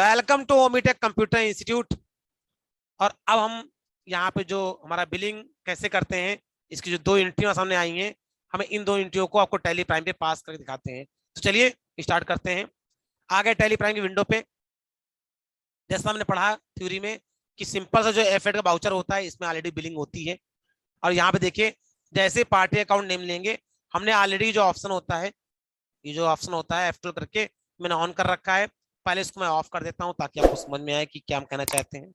Welcome to Omitech computer institute. और अब हम यहाँ पे जो हमारा बिलिंग कैसे करते हैं, इसकी जो दो एंट्रियां सामने आई हैं, हमें इन दो एंट्रियों को आपको टैली प्राइम पे पास करके दिखाते हैं। तो चलिए स्टार्ट करते हैं। आ गए टैली प्राइम की विंडो पे। जैसा हमने पढ़ा थ्योरी में कि सिंपल सा जो एफ8 का बाउचर होता है, इसमें ऑलरेडी बिलिंग होती है। और यहाँ पे देखिए, जैसे पार्टी अकाउंट नेम लेंगे, हमने ऑलरेडी जो ऑप्शन होता है, ये जो ऑप्शन होता है F12 करके मैंने ऑन कर रखा है। पहले इसको मैं ऑफ कर देता हूँ ताकि आपको समझ में आए कि क्या हम कहना चाहते हैं।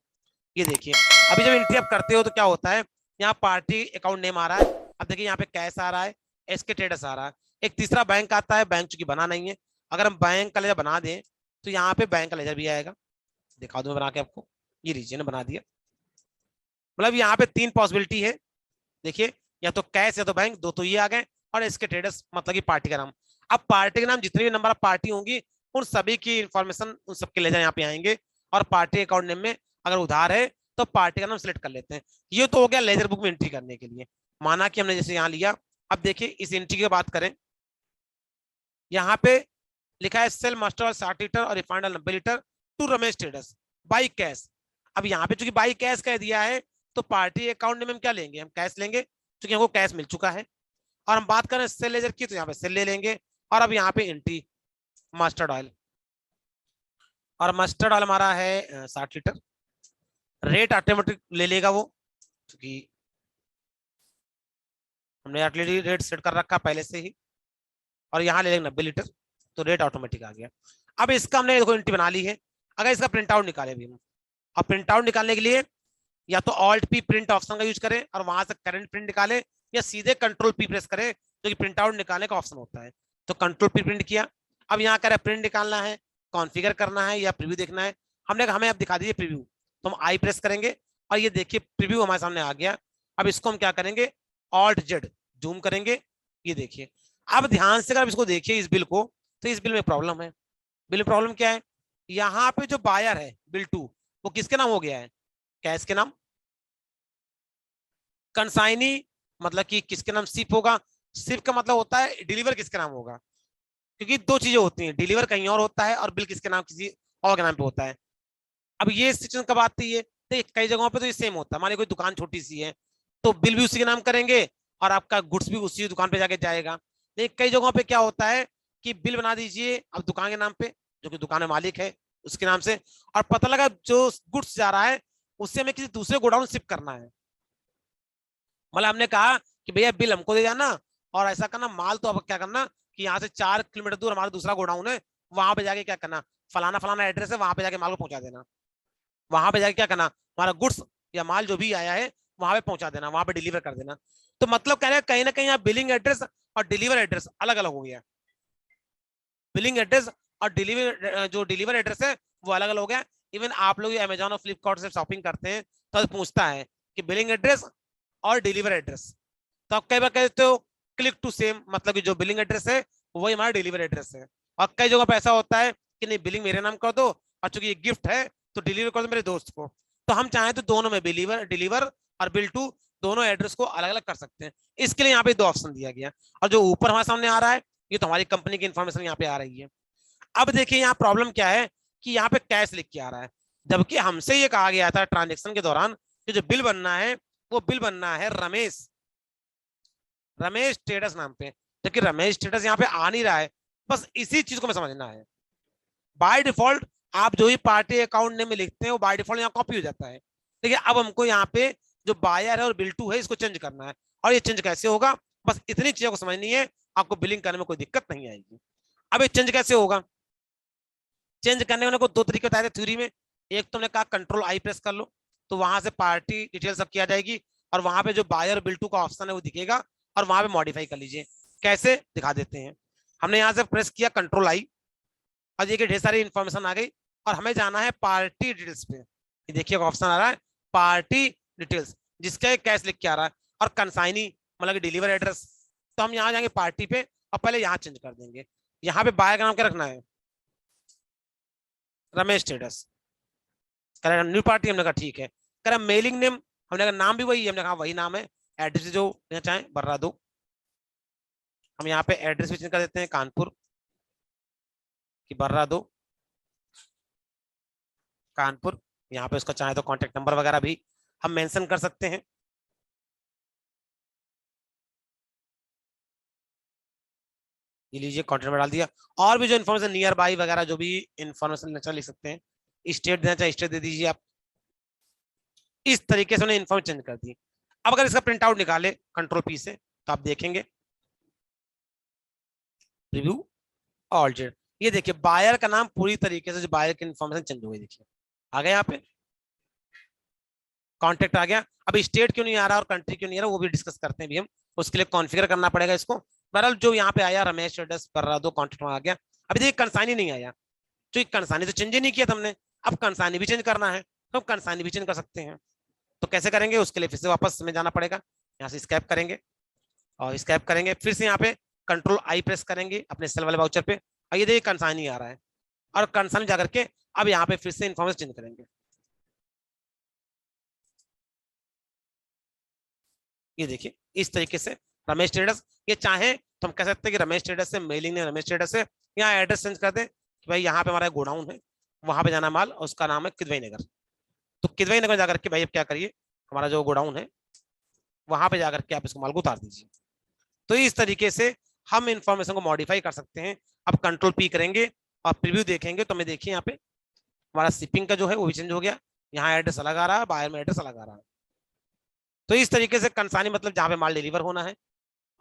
ये देखिए, अभी जब एंट्री आप करते हो तो क्या होता है, यहाँ पार्टी अकाउंट नेम आ रहा है। अब देखिए यहाँ पे कैश आ रहा है, एसके ट्रेडर्स आ रहा है। एक तीसरा बैंक आता है, बैंक चूंकि बना नहीं है। अगर हम बैंक का लेजर बना दें तो यहाँ पे बैंक का लेजर भी आएगा। दिखा दूं मैं बना के आपको। ये रीजन बना दिया। मतलब यहाँ पे तीन पॉसिबिलिटी है। देखिए, या तो कैश या तो बैंक, दो तो ये आ गए। और इसके ट्रेडर्स मतलब कि पार्टी का नाम। अब पार्टी के नाम जितने भी नंबर ऑफ पार्टी होंगी, उन सभी की इंफॉर्मेशन उन सबके लेजर यहाँ पे आएंगे। और पार्टी अकाउंट नेम में अगर उधार है तो पार्टी का नाम सिलेक्ट कर लेते हैं। ये तो हो गया लेजर बुक में एंट्री करने के लिए। माना कि हमने जैसे यहाँ लिया। अब देखिए इस एंट्री की बात करें, यहाँ पे लिखा है सेल मास्टर 60 लीटर और refined 90 litre to Ramesh traders by cash. अब यहाँ पे चूंकि बाई कैश कह दिया है, तो पार्टी अकाउंट में हम क्या लेंगे, हम कैश लेंगे क्योंकि हमको कैश मिल चुका है। और हम बात करें सेल लेजर की, तो यहाँ पे सेल ले लेंगे। और अब यहाँ पे एंट्री मस्टर्ड ऑयल, और मस्टर्ड ऑयल हमारा है 60 लीटर। रेट ऑटोमेटिक ले लेगा वो, क्योंकि हमने ऑलरेडी रेट सेट कर रखा पहले से ही। और यहाँ ले लेंगे 90 लीटर, तो रेट ऑटोमेटिक आ गया। अब इसका हमने देखो एंट्री बना ली है। अगर इसका प्रिंट आउट निकाले भी हम, और प्रिंट आउट निकालने के लिए या तो ऑल्ट पी प्रिंट ऑप्शन का यूज करें और वहां से करंट प्रिंट निकाले, या सीधे कंट्रोल पी प्रेस करें जो कि प्रिंट आउट निकालने का ऑप्शन होता है। तो कंट्रोल पी प्रिंट किया। अब यहाँ कह रहे प्रिंट निकालना है, कॉन्फ़िगर करना है या प्रीव्यू देखना है। हमने हमें अब दिखा दीजिए प्रीव्यू, तो हम आई प्रेस करेंगे और ये देखिए प्रीव्यू हमारे सामने आ गया। अब इसको हम क्या करेंगे, ऑल्ट जेड जूम करेंगे। ये देखिए, अब ध्यान से अगर इसको देखिए इस बिल को, तो इस बिल में प्रॉब्लम है। बिल में प्रॉब्लम क्या है, यहाँ पे जो बायर है बिल 2, वो किसके नाम हो गया है, कैश के नाम। कंसाइनी मतलब कि किसके नाम शिप होगा। शिप का मतलब होता है डिलीवर किसके नाम होगा, क्योंकि दो चीजें होती हैं, डिलीवर कहीं और होता है और बिल किसके नाम किसी और के नाम पे होता है। अब ये सिचुएशन कब आती है, तो कई जगहों पे तो ये सेम होता है। मान लीजिए कोई दुकान छोटी सी है, तो बिल भी उसी के नाम करेंगे और आपका गुड्स भी उसी दुकान पे जाके जाएगा। लेकिन कई जगहों पे क्या होता है कि बिल बना दीजिए अब दुकान के नाम पे, जो कि दुकान में मालिक है उसके नाम से, और पता लगा जो गुड्स जा रहा है उससे हमें किसी दूसरे गोडाउन शिफ्ट करना है। मतलब हमने कहा कि भैया बिल हमको दे जाना, और ऐसा करना माल तो अब क्या करना कि यहाँ से 4 किलोमीटर दूर हमारा दूसरा गोडाउन है, वहां पे जाके क्या करना, फलाना फलाना एड्रेस है, वहां पे जाके माल को पहुंचा देना। वहां पे जाके क्या करना, हमारा गुड्स या माल जो भी आया है वहां पे पहुंचा देना, वहां पे डिलीवर कर देना। तो मतलब कह रहे हैं कहीं ना कहीं बिलिंग एड्रेस और डिलीवर एड्रेस अलग अलग हो गया। बिलिंग एड्रेस और डिलीवर जो डिलीवर एड्रेस है वो अलग अलग हो गया। इवन आप लोग अमेजोन और फ्लिपकार्ट से शॉपिंग करते हैं तो पूछता है कि बिलिंग एड्रेस और डिलीवर एड्रेस, तो आप कई बार कहते हो क्लिक टू सेम, मतलब कि जो बिलिंग एड्रेस है वही हमारा डिलीवर एड्रेस है। और कई जगह पे ऐसा होता है कि नहीं बिलिंग मेरे नाम कर दो, और चूंकि ये गिफ्ट है तो डिलीवर कर दो मेरे दोस्त को। तो हम चाहें तो दोनों में डिलीवर डिलीवर और बिल टू दोनों एड्रेस को अलग अलग कर सकते हैं। इसके लिए यहाँ पे दो ऑप्शन दिया गया। और जो ऊपर हमारे सामने आ रहा है, ये तो हमारी कंपनी की इन्फॉर्मेशन यहाँ पे आ रही है। अब देखिए यहाँ प्रॉब्लम क्या है कि यहाँ पे कैश लिख के आ रहा है, जबकि हमसे ये कहा गया था ट्रांजेक्शन के दौरान कि जो बिल बनना है वो बिल बनना है रमेश रमेश ट्रेडर्स नाम पे। जबकि रमेश ट्रेडर्स यहाँ पे आ नहीं रहा है। बस इसी चीज को मैं समझना है। बाय डिफॉल्ट आप जो ही पार्टी अकाउंट नेम में लिखते हैं वो बाय डिफॉल्ट यहाँ कॉपी हो जाता है। देखिए अब हमको यहाँ पे जो बायर है और बिल टू है इसको चेंज करना है। और ये चेंज कैसे होगा, बस इतनी चीजों को समझनी है, आपको बिलिंग करने में कोई दिक्कत नहीं आएगी। अब ये चेंज कैसे होगा, चेंज करने में को दो तरीके बताए थे थ्योरी में। एक तुमने कहा कंट्रोल आई प्रेस कर लो, तो वहां से पार्टी डिटेल सब किया जाएगी, और वहां पे जो बायर बिल टू का ऑप्शन है वो दिखेगा, और वहां पे मॉडिफाई कर लीजिए। कैसे दिखा देते हैं। हमने यहाँ से प्रेस किया कंट्रोल आई, और देखिए ढेर सारी इंफॉर्मेशन आ गई, और हमें जाना है पार्टी डिटेल्स पे। ये देखिए ऑप्शन आ रहा है पार्टी डिटेल्स, जिसका कैश लिख के आ रहा है, और कंसाइनी मतलब डिलीवर एड्रेस। तो हम यहाँ जाएंगे पार्टी पे, और पहले यहाँ चेंज कर देंगे। यहाँ पे बायर का नाम क्या रखना है, रमेश ट्रेडर्स। कह न्यू पार्टी, हमने कहा ठीक है। कह रहा मेलिंग नेम, हमने कहा नाम भी वही है, हमने कहा वही नाम है। एड्रेस जो चाहे बर्रा दो, हम यहाँ पे एड्रेस भी चेंज कर देते हैं कानपुर की बर्रा दो। कानपुर। यहाँ पे उसका चाहे तो कॉन्टेक्ट नंबर वगैरह भी हम मेंशन कर सकते हैं। ये लीजिए कॉन्टेक्ट नंबर डाल दिया। और भी जो इन्फॉर्मेशन नियर बाई वगैरह जो भी इन्फॉर्मेशन लेना लिख सकते हैं। स्टेट देना चाहे स्टेट दे दीजिए आप। इस तरीके से उन्हें इन्फॉर्मेशन चेंज कर दी। अब अगर इसका प्रिंट आउट निकाले कंट्रोल पी से तो आप देखेंगे रिव्यू ऑल जेड। ये देखिए बायर का नाम पूरी तरीके से जो बायर की इन्फॉर्मेशन चेंज हो गई। देखिए आ गया यहाँ पे कॉन्टेक्ट आ गया। अब स्टेट क्यों नहीं आ रहा और कंट्री क्यों नहीं आ रहा वो भी डिस्कस करते हैं भी हम। उसके लिए कॉन्फ़िगर करना पड़ेगा इसको। बहरहाल जो यहाँ पे आया रमेश एड्रेस पर रहा दो कॉन्टेक्ट आ गया। अभी देखिए कंसाइनी नहीं आया, तो कंसाइनी तो चेंज ही नहीं किया तुमने। अब कंसाइनी भी चेंज करना है तो कंसाइनी भी चेंज कर सकते हैं। तो कैसे करेंगे उसके लिए फिर से वापस में जाना पड़ेगा। यहाँ से स्कैप करेंगे और स्कैप करेंगे, फिर से यहाँ पे कंट्रोल आई प्रेस करेंगे अपने सेल वाले वाउचर पे और ये देखिए कंसाइनी आ रहा है। और कंसाइनी जाकर के अब यहाँ पे फिर से इन्फॉर्मेशन चेंज करेंगे। ये देखिए इस तरीके से रमेश ट्रेडर्स, ये चाहे तो हम कह सकते हैं कि रमेश ट्रेडर्स से मेलिंग ने रमेश ट्रेडर्स से यहाँ एड्रेस चेंज कर दे कि भाई यहाँ पे हमारा गोडाउन है, वहां पे जाना माल और उसका नाम है किदवई नगर। तो किदवई नगर जाकर के भाई अब क्या करिए हमारा जो गोडाउन है वहां पे जाकर के आप इसको माल को उतार दीजिए। तो इस तरीके से हम इंफॉर्मेशन को मॉडिफाई कर सकते हैं। अब कंट्रोल पी करेंगे और प्रीव्यू देखेंगे तो मैं देखिए यहाँ पे हमारा शिपिंग का जो है वो भी चेंज हो गया। यहाँ एड्रेस अलग आ रहा है, बायर में एड्रेस अलग आ रहा है। तो इस तरीके से कंसानी मतलब जहाँ पे माल डिलीवर होना है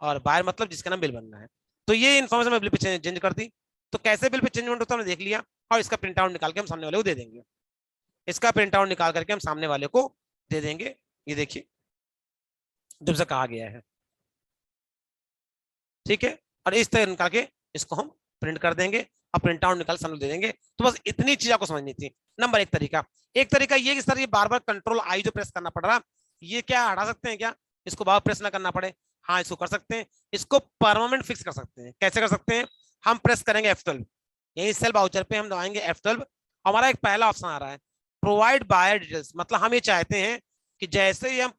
और बायर मतलब जिसका नाम बिल बनना है। तो ये इन्फॉर्मेशन मैं बिल पे चेंज कर दी। तो कैसे बिल पे चेंजमेंट होता है हमने देख लिया और इसका प्रिंट आउट निकाल के हम सामने वाले को दे देंगे। इसका प्रिंट आउट निकाल करके हम सामने वाले को दे देंगे। ये देखिए जब से कहा गया है, ठीक है। और इस तरह निकाल के इसको हम प्रिंट कर देंगे और प्रिंट आउट निकाल सामने दे देंगे। तो बस इतनी चीज आपको समझनी थी। नंबर एक तरीका ये कि सर ये बार बार कंट्रोल आई जो प्रेस करना पड़ रहा, ये क्या हटा सकते हैं क्या, इसको बार प्रेस ना करना पड़े? हाँ इसको कर सकते हैं। इसको परमानेंट फिक्स कर सकते हैं। कैसे कर सकते हैं? हम प्रेस करेंगे F12, यही सेल वाउचर पे हम दबाएंगे F12। हमारा एक पहला ऑप्शन आ रहा है प्रोवाइड बायर डिटेल्स। मतलब हम ये चाहते हैं कि जैसे ही हम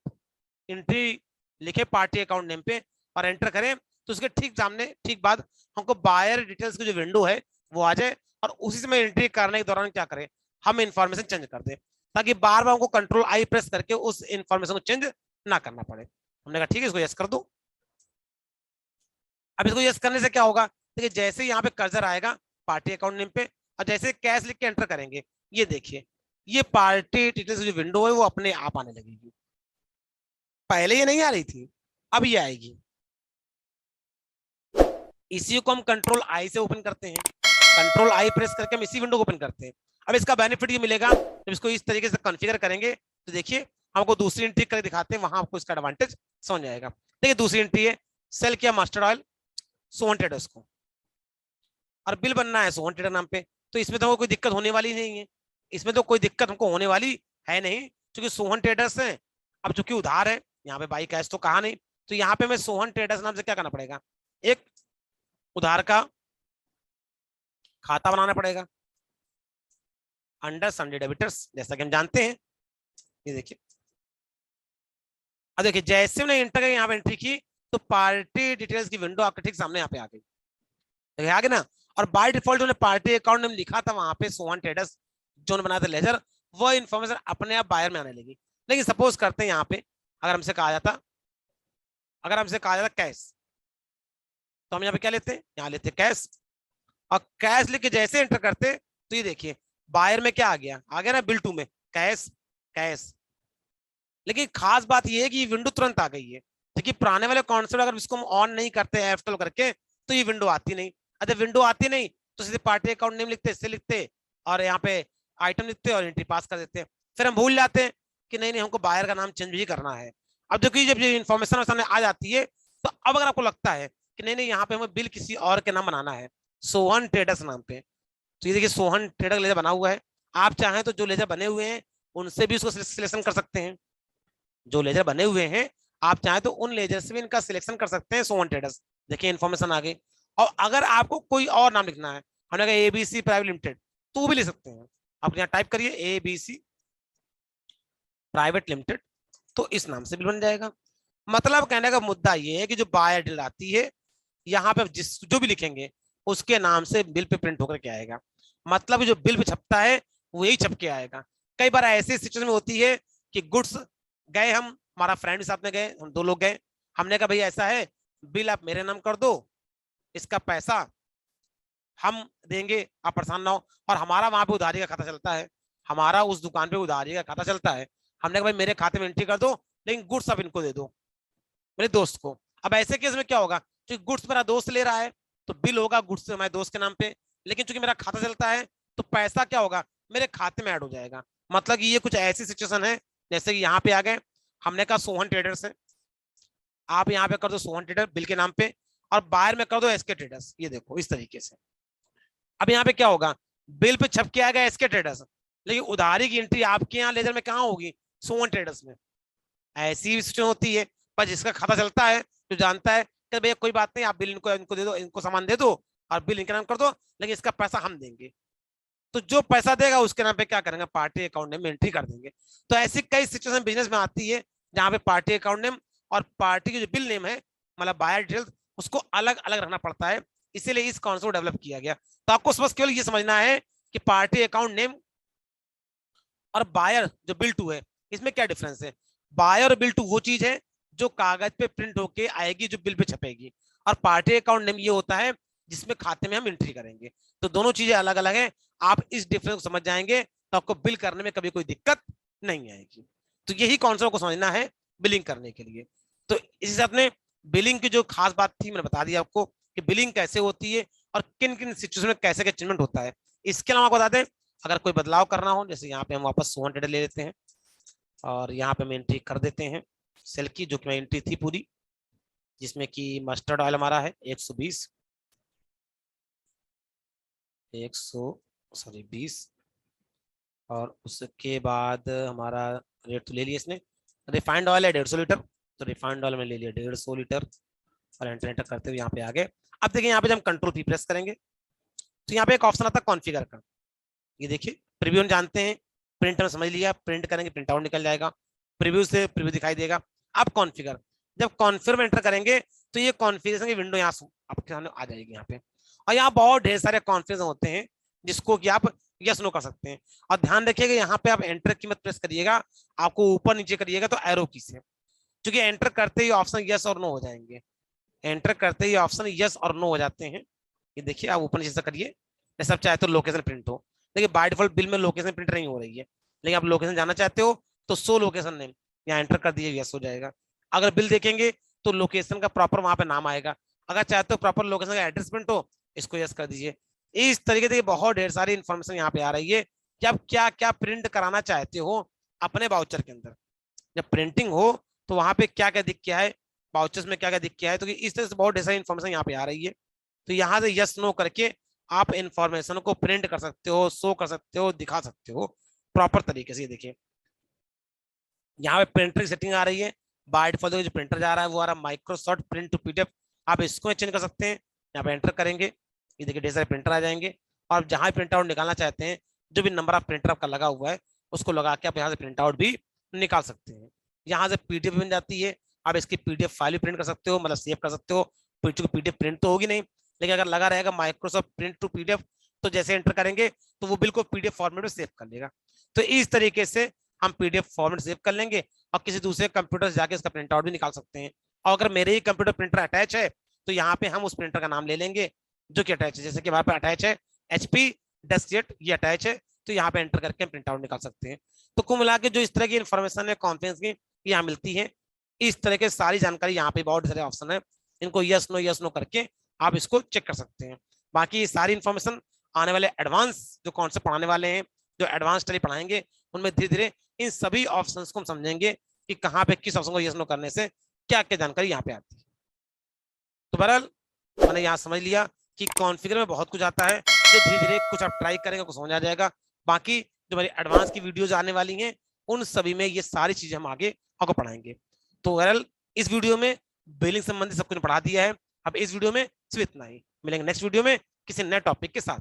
एंट्री लिखे पार्टी अकाउंट नेम पे और एंटर करें तो उसके ठीक सामने ठीक बाद हमको बायर डिटेल्स की जो विंडो है वो आ जाए और उसी से मैं एंट्री करने के दौरान क्या करें हम इंफॉर्मेशन चेंज कर दें, ताकि बार बार हमको कंट्रोल आई प्रेस करके उस इंफॉर्मेशन को चेंज ना करना पड़े। हमने कहा ठीक है इसको यस कर दो। अब इसको यस करने से क्या होगा, देखिए जैसे यहाँ पे कर्सर आएगा पार्टी अकाउंट नेम पे और जैसे कैश लिख के एंटर करेंगे ये देखिए ये पार्टी डिटेल्स जो विंडो है वो अपने आप आने लगेगी। पहले ये नहीं आ रही थी, अब ये आएगी। इसी को हम कंट्रोल आई से ओपन करते हैं। कंट्रोल आई प्रेस करके हम इसी विंडो को ओपन करते हैं। अब इसका बेनिफिट ये मिलेगा जब इसको इस तरीके से कॉन्फ़िगर करेंगे तो देखिए हमको दूसरी एंट्री करके दिखाते हैं, वहां आपको इसका एडवांटेज समझ जाएगा। देखिए दूसरी एंट्री है सेल किया मस्टर्ड ऑयल सोहन ट्रेडर्स को और बिल बनना है सोहन ट्रेडर नाम पे। तो इसमें तो कोई दिक्कत होने वाली नहीं है, इसमें तो कोई दिक्कत हमको होने वाली है नहीं क्योंकि सोहन ट्रेडर्स है। अब चूंकि उधार है यहाँ पे बाई कैश तो कहा नहीं, तो यहाँ पे मैं सोहन ट्रेडर्स नाम से क्या करना पड़ेगा, एक उधार का खाता बनाना पड़ेगा अंडर सन्डे डेबिटर्स, जैसा कि हम जानते हैं। ये देखिए अब देखिए जैसे मैंने इंटर यहाँ पे एंट्री की तो पार्टी डिटेल्स की विंडो आपके ठीक सामने यहाँ पे आ गई, देखिए आ गई ना। और बाय डिफॉल्ट जो पार्टी अकाउंट नेम लिखा था वहां पे सोहन ट्रेडर्स जो बनाया था लेजर, वो इन्फॉर्मेशन अपने आप बायर में आने लगी। लेकिन सपोज करते हैं यहाँ पे अगर हमसे कहा जाता कैश, तो हम यहाँ पे क्या लेते हैं, यहाँ लेते कैश और कैश लिख के जैसे एंटर करते तो ये देखिए बायर में क्या आ गया ना बिल टू में कैश कैश। लेकिन खास बात ये है कि विंडो तुरंत आ गई है, क्योंकि पुराने वाले कॉन्सेप्ट अगर इसको हम ऑन नहीं करते F12 करके तो ये विंडो आती नहीं। अगर विंडो आती नहीं तो सीधे पार्टी अकाउंट नेम लिखते इससे लिखते और यहाँ पे आइटम लिखते और एंट्री पास कर देते, फिर हम भूल जाते हैं कि नहीं हमको बायर का नाम चेंज भी करना है। अब देखिए जब ये इन्फॉर्मेशन सामने आ जाती है तो अब अगर आपको लगता है कि नहीं यहाँ पे हमें बिल किसी और के नाम बनाना है सोहन ट्रेडर्स नाम पे, तो ये देखिए सोहन ट्रेडर लेजर बना हुआ है। आप चाहें तो जो लेजर बने हुए हैं उनसे भी उसको सिलेक्शन कर सकते हैं, जो लेजर बने हुए हैं आप चाहें तो उन लेजर से भी इनका सिलेक्शन कर सकते हैं सोहन ट्रेडर्स। देखिए इन्फॉर्मेशन आ गई। और अगर आपको कोई और नाम लिखना है हमने कहा ABC प्राइवेट लिमिटेड तो वो भी ले सकते हैं। आप यहाँ टाइप करिए ABC प्राइवेट लिमिटेड तो इस नाम से बिल बन जाएगा। मतलब कहने का मुद्दा ये है कि जो बायर डील आती है यहाँ पे जो भी लिखेंगे उसके नाम से बिल पे प्रिंट होकर के आएगा। मतलब जो बिल पे छपता है वो यही छप के आएगा। कई बार ऐसी सिचुएशन में होती है कि गुड्स गए, हम हमारा फ्रेंड साथ में गए, हम 2 लोग गए, हमने कहा भाई ऐसा है, बिल आप मेरे नाम कर दो, इसका पैसा हम देंगे, आप परेशान ना हो। और हमारा वहां पे उधारी का खाता चलता है, हमारा उस दुकान पे उधारी का खाता चलता है। हमने कहा भाई मेरे खाते में एंट्री कर दो, लेकिन गुड्स आप इनको दे दो, मेरे दोस्त को। अब ऐसे केस में क्या होगा, क्योंकि गुड्स मेरा दोस्त ले रहा है तो बिल होगा गुड्स हमारे दोस्त के नाम पे, लेकिन चूंकि मेरा खाता चलता है तो पैसा क्या होगा, मेरे खाते में ऐड हो जाएगा। मतलब कि ये कुछ ऐसी सिचुएशन है, जैसे कि यहाँ पे आ गए, हमने कहा सोहन ट्रेडर्स है, आप यहाँ पे कर दो सोहन ट्रेडर बिल के नाम पे, और बाहर में कर दो एसके ट्रेडर्स। ये देखो इस तरीके से। अब यहाँ पे क्या होगा, बिल पे छप के आएगा एसके ट्रेडर्स, लेकिन उधारी की एंट्री आपके यहाँ लेजर में कहाँ होगी, सोहन ट्रेडर्स में। ऐसी भी सिचुएशन होती है, पर जिसका खाता चलता है, जो जानता है कि भैया कोई बात नहीं, आप बिल इनको दे दो, इनको सामान दे दो और बिल इनके नाम कर दो, लेकिन इसका पैसा हम देंगे। तो जो पैसा देगा उसके नाम पे क्या करेंगे, पार्टी अकाउंट नेम में एंट्री कर देंगे। तो ऐसी कई सिचुएशन बिजनेस में आती है जहां पे पार्टी अकाउंट नेम और पार्टी की जो बिल नेम है, मतलब बायर डिटेल्स, उसको अलग अलग रखना पड़ता है। इसीलिए इस कॉन्सेप्ट को डेवलप किया गया। तो आपको बस केवल ये समझना है कि पार्टी अकाउंट नेम और बायर जो बिल टू है, इसमें क्या डिफरेंस है। बायर और बिल टू वो चीज है जो कागज पे प्रिंट होके आएगी, जो बिल पे छपेगी, और पार्टी अकाउंट नेम ये होता है जिसमें खाते में हम एंट्री करेंगे। तो दोनों चीजें अलग अलग है। आप इस डिफरेंस को समझ जाएंगे तो आपको बिल करने में कभी कोई दिक्कत नहीं आएगी। तो यही कॉन्सेप्ट को समझना है बिलिंग करने के लिए। तो इसी साथ में बिलिंग की जो खास बात थी मैंने बता दिया आपको कि बिलिंग कैसे होती है और किन किन सिचुएशन में कैसे क्या चेंजमेंट होता है। इसके अलावा आपको बता दें, अगर कोई बदलाव करना हो, जैसे यहाँ पे हम वापस 100 ले लेते हैं और यहाँ पे हम एंट्री कर देते हैं सेल की, जो कि एंट्री थी पूरी, जिसमें कि मस्टर्ड ऑयल हमारा है 120 20, और उसके बाद हमारा रेट तो ले लिया इसने। रिफाइंड ऑयल है 150 लीटर, तो रिफाइंड ऑयल में ले लिया 150 लीटर और एंटर करते हुए यहाँ पे आ गए। अब देखिए यहाँ पे जब हम कंट्रोल पी प्रेस करेंगे तो यहाँ पे एक ऑप्शन आता है कॉन्फ़िगर का। ये देखिए प्रीव्यू जानते हैं, प्रिंट में समझ लिया, प्रिंट करेंगे प्रिंट आउट निकल जाएगा, प्रीव्यू से प्रीव्यू दिखाई देगा। अब कॉन्फ़िगर, जब कॉन्फ़िगर में एंटर करेंगे तो ये कॉन्फ़िगरेशन की विंडो यहाँ आपके सामने आ जाएगी यहाँ पे, और यहाँ बहुत ढेर सारे कॉन्फ़िगरेशन होते हैं जिसको कि आप यस नो कर सकते हैं। और ध्यान रखिएगा यहाँ पे आप एंटर की मत प्रेस करिएगा, आपको ऊपर नीचे करिएगा तो एरो की से, क्योंकि एंटर करते ही ऑप्शन यस और नो हो जाएंगे। एंटर करते ही ऑप्शन यस और नो हो जाते हैं। ये देखिए आप ऊपर नीचे से करिए, जैसे आप चाहते हो लोकेशन प्रिंट हो। देखिए बाय डिफॉल्ट बिल में लोकेशन प्रिंट नहीं हो रही है, लेकिन आप लोकेशन जाना चाहते हो तो शो लोकेशन नेम यहाँ एंटर कर दिए, यस हो जाएगा। अगर बिल देखेंगे तो लोकेशन का प्रॉपर वहां पे नाम आएगा। अगर चाहते हो प्रॉपर लोकेशन का एड्रेस प्रिंट हो, इसको यस कर दीजिए। इस तरीके से बहुत ढेर सारी इन्फॉर्मेशन यहाँ पे आ रही है कि आप क्या क्या प्रिंट कराना चाहते हो अपने वाउचर के अंदर। जब प्रिंटिंग हो तो वहां पे क्या क्या दिख गया है, वाउचर्स में क्या क्या दिख गया है, तो इस तरह से बहुत ढेर सारी इन्फॉर्मेशन यहाँ पे आ रही है। तो यहाँ से यस नो करके आप इंफॉर्मेशन को प्रिंट कर सकते हो, शो कर सकते हो, दिखा सकते हो प्रॉपर तरीके से। देखिए यहाँ पे प्रिंटर की सेटिंग आ रही है, बाय डिफॉल्ट जो प्रिंटर जा रहा है वो आ रहा है माइक्रोसॉफ्ट प्रिंट टू पीडीएफ। आप इसको चेंज कर सकते हैं, यहाँ पे एंटर करेंगे, ये देखिए ढेर सारे प्रिंटर आ जाएंगे, और जहां प्रिंट आउट निकालना चाहते हैं, जो भी नंबर ऑफ प्रिंटर आपका लगा हुआ है उसको लगा के आप यहाँ से प्रिंट आउट भी निकाल सकते हैं। यहाँ से पीडीएफ बन जाती है, आप इसकी पीडीएफ फाइल भी प्रिंट कर सकते हो, मतलब सेव कर सकते हो। पीडीएफ प्रिंट तो होगी नहीं, लेकिन अगर लगा रहेगा माइक्रोसॉफ्ट प्रिंट टू पीडीएफ, तो जैसे एंटर करेंगे तो वो बिल्कुल पीडीएफ फॉर्मेट में सेव कर लेगा। तो इस तरीके से हम पीडीएफ फॉर्मेट सेव कर लेंगे और किसी दूसरे कंप्यूटर से जाके इसका प्रिंट आउट भी निकाल सकते हैं। और अगर मेरे ही कंप्यूटर प्रिंटर अटैच है तो यहाँ पे हम उस प्रिंटर का नाम ले लेंगे जो कि अटैच है, जैसे कि हमारे पे अटैच है HP डेस्कजेट, ये अटैच है, तो यहाँ पे एंटर करके हम प्रिंट आउट निकाल सकते हैं। तो कुल मिला के जो इस तरह की इन्फॉर्मेशन है कॉन्फ्रेंस की यहाँ मिलती है, इस तरह के सारी जानकारी यहाँ पे बहुत सारे ऑप्शन है, इनको यस नो करके आप इसको चेक कर सकते हैं। बाकी सारी इन्फॉर्मेशन आने वाले एडवांस जो कॉन्सेप्ट पढ़ाने वाले हैं, जो एडवांस स्टडी पढ़ाएंगे, उनमें धीरे धीरे इन सभी ऑप्शंस को हम समझेंगे कि कहाँ पे किस ऑप्शन को यस नो करने से क्या क्या जानकारी यहाँ पे आती है। तो बहरहाल मैंने यहाँ समझ लिया कि कॉन्फ़िगर में बहुत कुछ आता है, जो धीरे धीरे कुछ आप ट्राई करेंगे कुछ समझ आ जाएगा। बाकी जो हमारी एडवांस की वीडियोज आने वाली हैं उन सभी में ये सारी चीजें हम आगे आपको पढ़ाएंगे। तो बहरहाल इस वीडियो में बिलिंग संबंधी सब कुछ पढ़ा दिया है। अब इस वीडियो में सिर्फ इतना ही, मिलेंगे नेक्स्ट वीडियो में किसी नए टॉपिक के साथ।